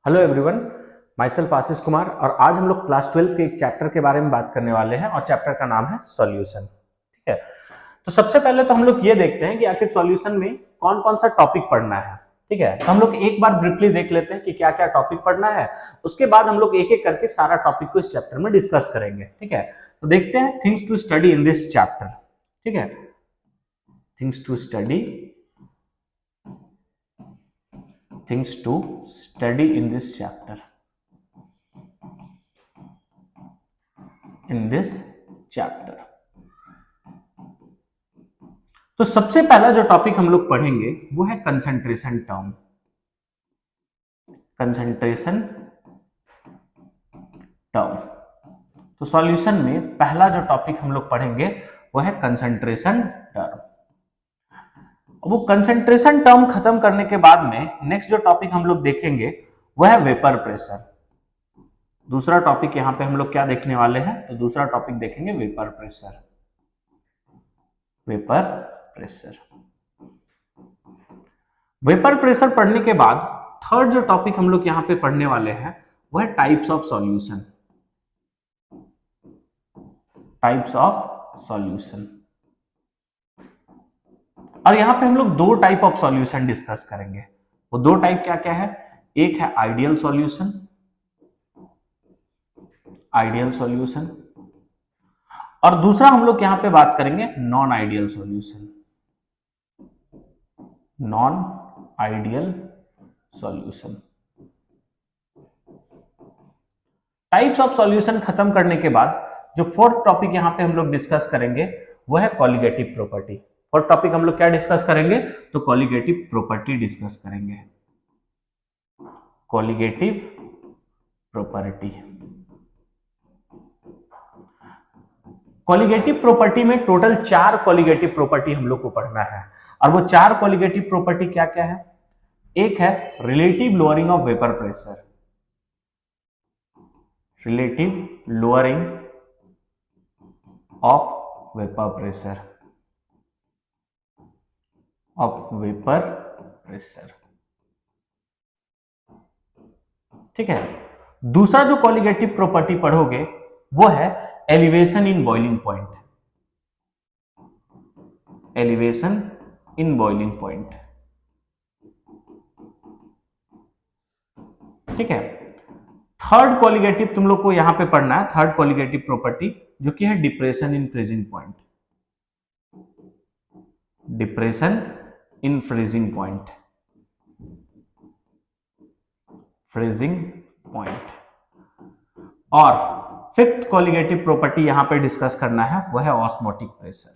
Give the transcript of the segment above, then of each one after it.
Hello everyone, my self Ashish Kumar और आज हम लोग क्लास 12 के एक चैप्टर के बारे में बात करने वाले हैं और चैप्टर का नाम है सॉल्यूशन। ठीक है, तो सबसे पहले तो हम लोग ये देखते हैं कि आखिर सॉल्यूशन में कौन कौन सा टॉपिक पढ़ना है। ठीक है, तो हम लोग एक बार ब्रीफली देख लेते हैं कि क्या क्या टॉपिक पढ़ना है। उसके बाद हम लोग एक एक करके सारा टॉपिक को इस चैप्टर में डिस्कस करेंगे। ठीक है, तो देखते हैं things to study in this chapter. ठीक है, things to study in this chapter, तो सबसे पहला जो टॉपिक हम लोग पढ़ेंगे वो है कंसंट्रेशन टर्म। तो सॉल्यूशन में पहला जो टॉपिक हम लोग पढ़ेंगे वो है कंसंट्रेशन टर्म। वो कंसंट्रेशन टर्म खत्म करने के बाद में नेक्स्ट जो टॉपिक हम लोग देखेंगे वो है वेपर प्रेशर। दूसरा टॉपिक यहां पे हम लोग क्या देखने वाले हैं, तो दूसरा टॉपिक देखेंगे वेपर प्रेशर। वेपर प्रेशर पढ़ने के बाद थर्ड जो टॉपिक हम लोग यहां पे पढ़ने वाले हैं वो है टाइप्स ऑफ सॉल्यूशन। और यहां पे हम लोग दो टाइप ऑफ सॉल्यूशन डिस्कस करेंगे। वो दो टाइप क्या क्या है, एक है आइडियल सॉल्यूशन और दूसरा हम लोग यहां पे बात करेंगे non ideal solution. Types of solution खत्म करने के बाद जो फोर्थ टॉपिक यहां पे हम लोग डिस्कस करेंगे वो है कॉलिगेटिव प्रॉपर्टी। फोर्थ टॉपिक हम लोग क्या डिस्कस करेंगे, तो कॉलिगेटिव प्रॉपर्टी डिस्कस करेंगे। कॉलिगेटिव प्रॉपर्टी में टोटल 4 कॉलिगेटिव प्रॉपर्टी हम लोग को पढ़ना है और वो 4 कॉलिगेटिव प्रॉपर्टी क्या क्या है। एक है relative lowering of vapour pressure, ठीक है। दूसरा जो कॉलिगेटिव प्रॉपर्टी पढ़ोगे वो है एलिवेशन इन बॉइलिंग पॉइंट। ठीक है। थर्ड कॉलिगेटिव तुम लोग को यहां पे पढ़ना है, थर्ड कॉलिगेटिव प्रॉपर्टी जो कि है डिप्रेशन इन फ्रीजिंग पॉइंट। और फिफ्थ कॉलिगेटिव प्रॉपर्टी यहां पे डिस्कस करना है वो है ऑस्मोटिक प्रेशर।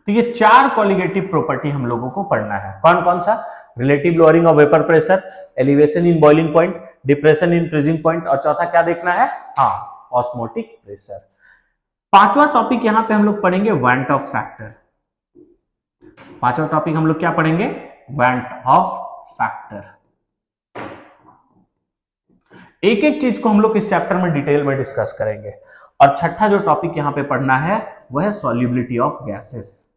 तो ये 4 कॉलिगेटिव प्रॉपर्टी हम लोगों को पढ़ना है। कौन कौन सा, relative lowering of vapour pressure, elevation in boiling point, depression in freezing point और चौथा क्या देखना है, ऑस्मोटिक प्रेशर। पांचवा टॉपिक यहां पे हम लोग पढ़ेंगे वांट ऑफ फैक्टर। पांचवा टॉपिक हम लोग क्या पढ़ेंगे, वांट ऑफ फैक्टर। एक एक चीज को हम लोग इस चैप्टर में डिटेल में डिस्कस करेंगे। और छठा जो टॉपिक यहां पे पढ़ना है वो है सॉल्युबिलिटी ऑफ गैसेस।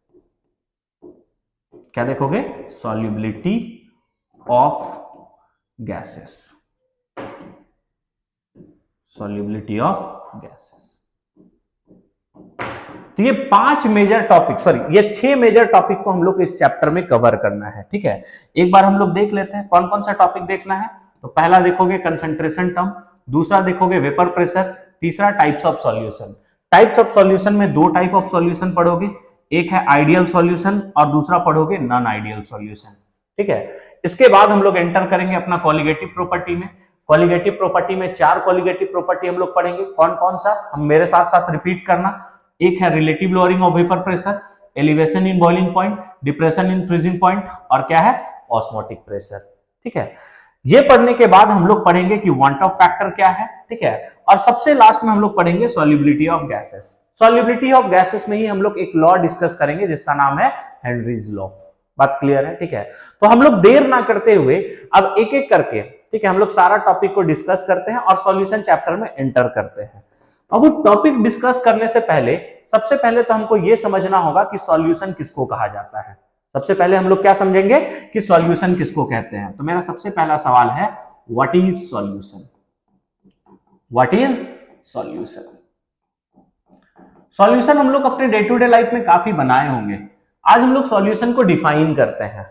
क्या देखोगे, सॉल्युबिलिटी ऑफ गैसेस। तो ये 5 मेजर टॉपिक, ये 6 मेजर टॉपिक को हम लोग इस चैप्टर में कवर करना है। ठीक है, एक बार हम लोग देख लेते हैं कौन कौन सा टॉपिक देखना है। तो पहला देखोगे कंसंट्रेशन टर्म, दूसरा देखोगे वेपर प्रेशर, तीसरा types of solution. Types of solution में 2 टाइप ऑफ सॉल्यूशन पढ़ोगे, एक है आइडियल सॉल्यूशन और दूसरा पढ़ोगे नॉन आइडियल सॉल्यूशन। ठीक है, इसके बाद हम लोग एंटर करेंगे अपना कॉलिगेटिव प्रॉपर्टी में। कॉलिगेटिव प्रॉपर्टी में 4 कॉलिगेटिव प्रॉपर्टी हम लोग पढ़ेंगे। कौन कौन सा, हम मेरे साथ साथ रिपीट करना। एक है relative lowering of vapour pressure, elevation in boiling point, depression in freezing point और क्या है, ऑस्मोटिक प्रेशर। ठीक है, ये पढ़ने के बाद हम लोग पढ़ेंगे कि वांट ऑफ फैक्टर क्या है। ठीक है, और सबसे लास्ट में हम लोग पढ़ेंगे solubility of gases. Solubility of gases में ही हम लोग एक लॉ डिस्कस करेंगे जिसका नाम है हेनरीज लॉ। बात क्लियर है। ठीक है, तो हम लोग देर ना करते हुए अब एक एक करके, ठीक है, हम लोग सारा टॉपिक को डिस्कस करते हैं और सॉल्यूशन चैप्टर में एंटर करते हैं। अब वो टॉपिक डिस्कस करने से पहले सबसे पहले तो हमको ये समझना होगा कि सॉल्यूशन किसको कहा जाता है। सबसे पहले हम लोग क्या समझेंगे कि सॉल्यूशन किसको कहते हैं। तो मेरा सबसे पहला सवाल है, what is solution? What is solution? Solution हम लोग अपने डे टू डे लाइफ में काफी बनाए होंगे। आज हम लोग सॉल्यूशन को डिफाइन करते हैं।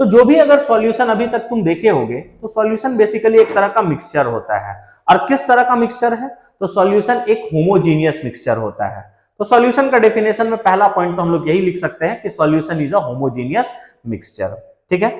तो जो भी अगर सॉल्यूशन अभी तक तुम देखे होगे, तो सॉल्यूशन बेसिकली एक तरह का मिक्सचर होता है। और किस तरह का मिक्सचर है? तो सॉल्यूशन एक होमोजीनियस मिक्सचर होता है। तो सॉल्यूशन का डेफिनेशन में पहला पॉइंट तो हम लोग यही लिख सकते हैं कि solution is a homogeneous mixture. ठीक है।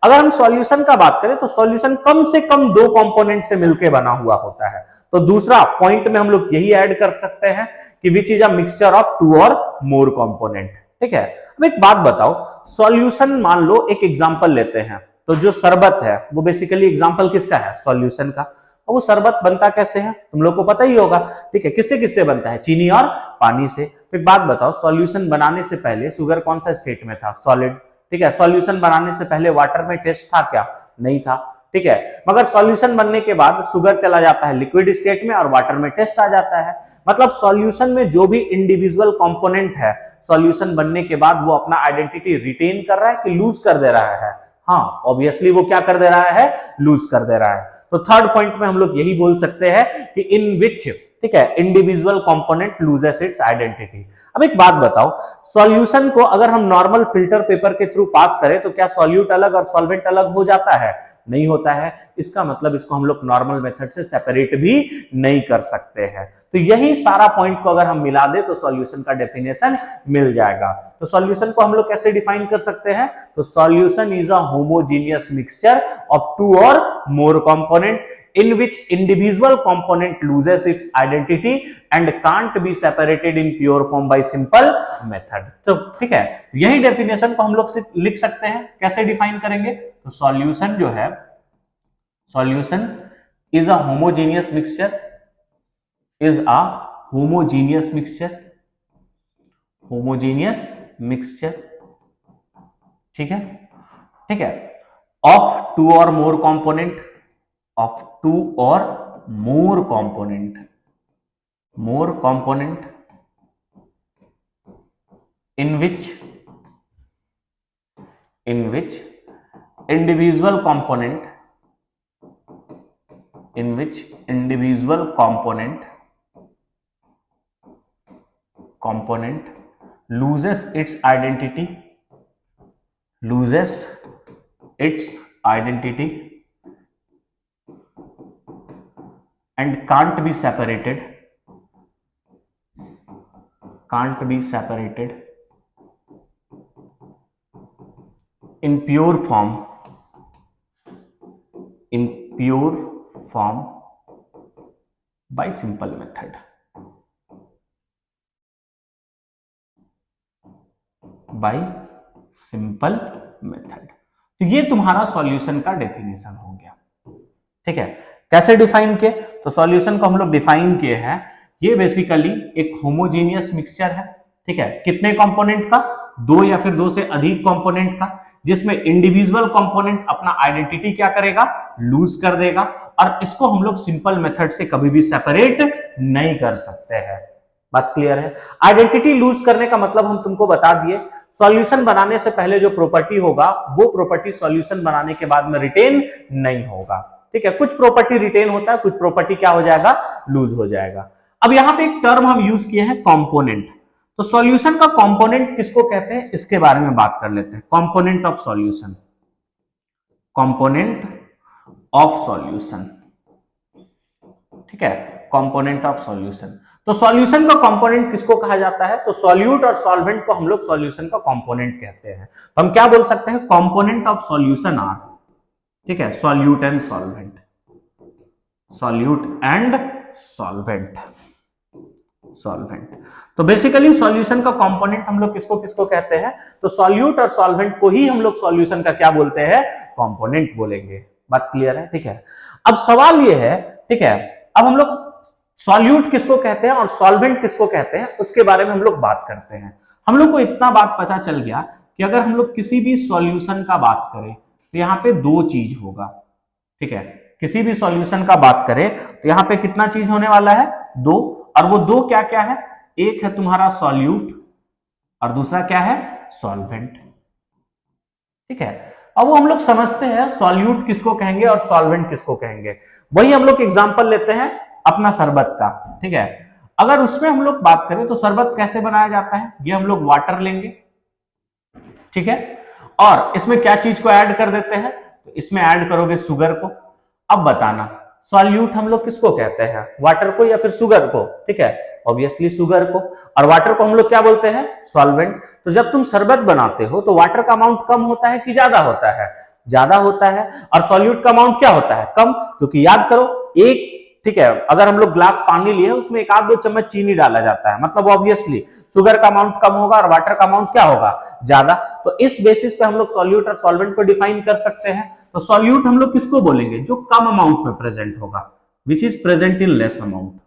अगर हम सॉल्यूशन का बात करें तो सॉल्यूशन कम से कम दो कंपोनेंट से मिलकर बना हुआ होता है। तो दूसरा पॉइंट में हम लोग यही ऐड कर सकते हैं कि which is a mixture of two or more component. ठीक है। अब एक बात बताओ, सॉल्यूशन मान लो एक एग्जांपल लेते हैं, तो जो शरबत है वो बेसिकली एग्जांपल किसका है? सॉल्यूशन का। और वो शरबत बनता कैसे है तुम लोग को पता ही होगा। ठीक है, किससे किससे बनता है? चीनी और पानी से। तो एक बात बताओ, सॉल्यूशन बनाने से पहले शुगर कौन सा स्टेट में था? सॉलिड। ठीक है, सॉल्यूशन बनाने से पहले वाटर में टेस्ट था क्या? नहीं था। ठीक है, मगर सॉल्यूशन बनने के बाद शुगर चला जाता है लिक्विड स्टेट में और वाटर में टेस्ट आ जाता है। मतलब सॉल्यूशन में जो भी इंडिविजुअल कंपोनेंट है, सॉल्यूशन बनने के बाद वो अपना आइडेंटिटी रिटेन कर रहा है कि लूज कर दे रहा है? हाँ, ऑब्वियसली वो क्या कर दे रहा है? लूज कर दे रहा है। तो थर्ड पॉइंट में हम लोग यही बोल सकते हैं कि इन विच, ठीक है, individual component loses it's identity. अब एक बात बताओ, सॉल्यूशन को अगर हम नॉर्मल फिल्टर पेपर के थ्रू पास करें तो क्या सॉल्यूट अलग और सॉल्वेंट अलग हो जाता है? नहीं होता है। इसका मतलब इसको हम लोग नॉर्मल मेथड से सेपरेट भी नहीं कर सकते हैं। तो यही सारा पॉइंट को अगर हम मिला दे तो सॉल्यूशन का डेफिनेशन मिल जाएगा। तो सॉल्यूशन को हम लोग कैसे डिफाइन कर सकते हैं? तो solution is a homogeneous mixture of two or more component in which individual component loses its identity and can't be separated in pure form by simple method। तो ठीक है, यही डेफिनेशन को हम लोग लिख सकते हैं। कैसे डिफाइन करेंगे? तो सॉल्यूशन जो है, solution is a homogeneous mixture, is a homogeneous mixture, homogeneous mixture. ठीक है, ठीक है, of two or more component, of two or more component in which individual component loses its identity and can't be separated in pure form by simple method। तो ये तुम्हारा solution का definition हो गया। ठीक है, कैसे डिफाइन किए? तो सॉल्यूशन को हम लोग डिफाइन किए हैं, ये बेसिकली एक होमोजीनियस मिक्सचर है। ठीक है, कितने कंपोनेंट का? दो या फिर दो से अधिक कंपोनेंट का, जिसमें इंडिविजुअल कंपोनेंट अपना आइडेंटिटी क्या करेगा? लूज कर देगा। और इसको हम लोग सिंपल मेथड से कभी भी सेपरेट नहीं कर सकते हैं। बात क्लियर है? आइडेंटिटी लूज करने का मतलब हम तुमको बता दिए, सॉल्यूशन बनाने से पहले जो प्रॉपर्टी होगा वो प्रॉपर्टी सॉल्यूशन बनाने के बाद में रिटेन नहीं होगा। ठीक है, कुछ प्रॉपर्टी रिटेन होता है, कुछ प्रॉपर्टी क्या हो जाएगा? लूज हो जाएगा। अब यहां पे एक टर्म हम यूज किए हैं, कंपोनेंट। तो सॉल्यूशन का कंपोनेंट किसको कहते हैं, इसके बारे में बात कर लेते हैं। Component of solution, component of solution. ठीक है, कंपोनेंट ऑफ सॉल्यूशन। तो सॉल्यूशन का कंपोनेंट किसको कहा जाता है? तो सॉल्यूट और सॉल्वेंट को हम लोग सॉल्यूशन का कंपोनेंट कहते हैं। तो हम क्या बोल सकते हैं? कंपोनेंट ऑफ सॉल्यूशन आर, ठीक है, सॉल्यूट एंड सॉल्वेंट, सॉल्वेंट। तो बेसिकली सॉल्यूशन का कंपोनेंट हम लोग किसको किसको कहते हैं? तो सॉल्यूट और सॉल्वेंट को ही हम लोग सॉल्यूशन का क्या बोलते हैं? कंपोनेंट बोलेंगे। बात क्लियर है? ठीक है, अब सवाल ये है, ठीक है, अब हम लोग सॉल्यूट किसको कहते हैं और सॉल्वेंट किसको कहते हैं उसके बारे में हम लोग बात करते हैं। हम लोग को इतना बात पता चल गया कि अगर हम लोग किसी भी सॉल्यूशन का बात करें तो यहाँ पे दो चीज होगा। ठीक है, किसी भी सॉल्यूशन का बात करें तो यहाँ पे कितना चीज होने वाला है? दो। और वो दो क्या क्या है? एक है तुम्हारा सॉल्यूट और दूसरा क्या है? सॉल्वेंट। ठीक है। अब वो हम लोग समझते हैं सॉल्यूट किसको कहेंगे और सॉल्वेंट किसको कहेंगे। वही हम लोग एग्जांपल लेते हैं अपना शरबत का, ठीक है। अगर उसमें हम लोग बात करें तो शरबत कैसे बनाया जाता है, ये हम लोग वाटर लेंगे, ठीक है, और इसमें क्या चीज को ऐड कर देते हैं, तो इसमें ऐड करोगे शुगर को। अब बताना सॉल्यूट हम लोग किसको कहते हैं, वाटर को या फिर शुगर को, ठीक है, ऑब्वियसली शुगर को। और वाटर को हम लोग क्या बोलते हैं, सॉल्वेंट। तो जब तुम शरबत बनाते हो तो वाटर का अमाउंट कम होता है कि ज्यादा होता है, ज्यादा होता है, और सॉल्यूट का अमाउंट क्या होता है, कम। क्योंकि याद करो एक, ठीक है, अगर हम लोग ग्लास पानी लिए उसमें एक आध दो चम्मच चीनी डाला जाता है, मतलब ऑब्वियसली शुगर का अमाउंट कम होगा और वाटर का अमाउंट क्या होगा, ज्यादा। तो इस बेसिस पे हम लोग सॉल्यूट और सॉल्वेंट को डिफाइन कर सकते हैं। तो सॉल्यूट हम लोग किसको बोलेंगे, जो कम अमाउंट में प्रेजेंट होगा, which is present in less amount,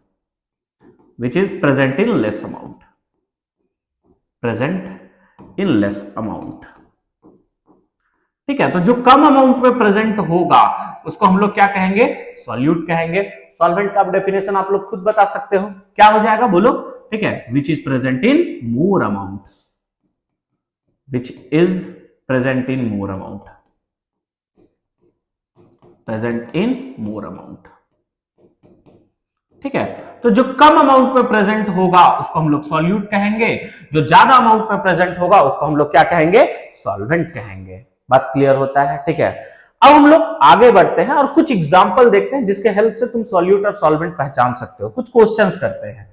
which is present in less amount, present in less amount, ठीक है। तो जो कम अमाउंट में प्रेजेंट होगा उसको हम लोग क्या कहेंगे, सॉल्यूट कहेंगे। सॉल्वेंट का डेफिनेशन आप लोग खुद बता सकते हो, क्या हो जाएगा बोलो, ठीक है, which is present in more amount, which is present in more amount, present in more amount, ठीक है। तो जो कम अमाउंट में प्रेजेंट होगा उसको हम लोग सॉल्यूट कहेंगे, जो ज्यादा अमाउंट में प्रेजेंट होगा उसको हम लोग क्या कहेंगे, सॉल्वेंट कहेंगे। बात क्लियर होता है, ठीक है। अब हम लोग आगे बढ़ते हैं और कुछ एग्जांपल देखते हैं जिसके हेल्प से तुम सॉल्यूट और सॉल्वेंट पहचान सकते हो। कुछ क्वेश्चंस करते हैं,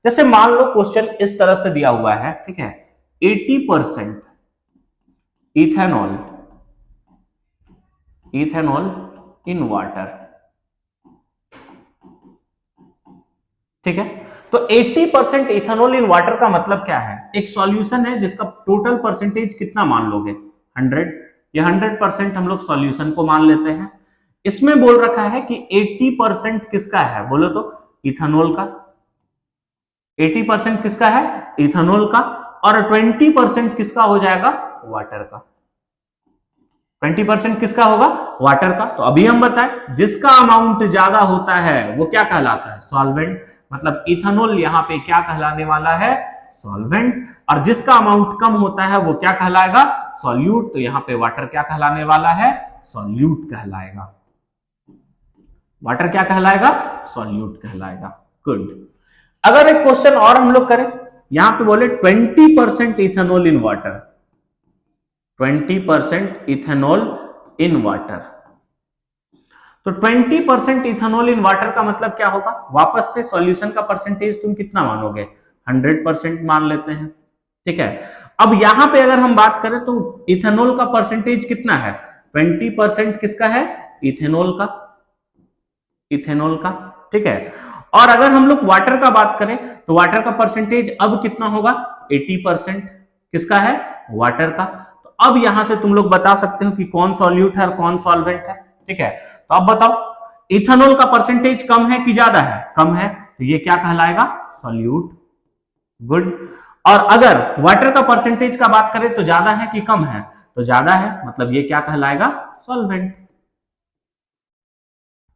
जैसे मान लो क्वेश्चन इस तरह से दिया हुआ है, ठीक है, 80% इथेनॉल, इथेनॉल इन वाटर, ठीक है। तो 80% इथेनॉल इन वाटर का मतलब क्या है, एक सॉल्यूशन है जिसका टोटल परसेंटेज कितना मान लोगे, 100, या 100% हम लोग सॉल्यूशन को मान लेते हैं। इसमें बोल रखा है कि 80% किसका है, बोलो तो इथेनॉल का, 80% किसका है, इथेनॉल का, और 20% किसका हो जाएगा, वाटर का। 20% किसका होगा, वाटर का। तो अभी हम बताएं जिसका अमाउंट ज्यादा होता है वो क्या कहलाता है, सॉल्वेंट। मतलब इथेनॉल यहां पे क्या कहलाने वाला है, सॉल्वेंट। और जिसका अमाउंट कम होता है वो क्या कहलाएगा, सॉल्यूट। तो यहां पे वाटर क्या कहलाने वाला है, सॉल्यूट कहलाएगा। वाटर क्या कहलाएगा, सॉल्यूट कहलाएगा। गुड। अगर एक क्वेश्चन और हम लोग करें, यहां पे बोले 20% ethanol in water, 20% ethanol in water. तो 20% इथेनॉल इन वाटर का मतलब क्या होगा, वापस से सॉल्यूशन का परसेंटेज तुम कितना मानोगे, 100% मान लेते हैं, ठीक है। अब यहां पे अगर हम बात करें तो इथेनॉल का परसेंटेज कितना है, 20% किसका है, इथेनॉल का, इथेनॉल का, ठीक है। और अगर हम लोग वाटर का बात करें तो वाटर का परसेंटेज अब कितना होगा, 80% किसका है, वाटर का। तो अब यहां से तुम लोग बता सकते हो कि कौन सॉल्यूट है और कौन सॉल्वेंट है, ठीक है। तो अब बताओ इथेनॉल का परसेंटेज कम है कि ज्यादा है, कम है, तो ये क्या कहलाएगा, सॉल्यूट। गुड। और अगर वाटर का परसेंटेज का बात करें तो ज्यादा है कि कम है, तो ज्यादा है, मतलब ये क्या कहलाएगा, सॉल्वेंट।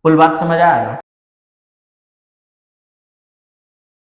फुल बात समझ आया।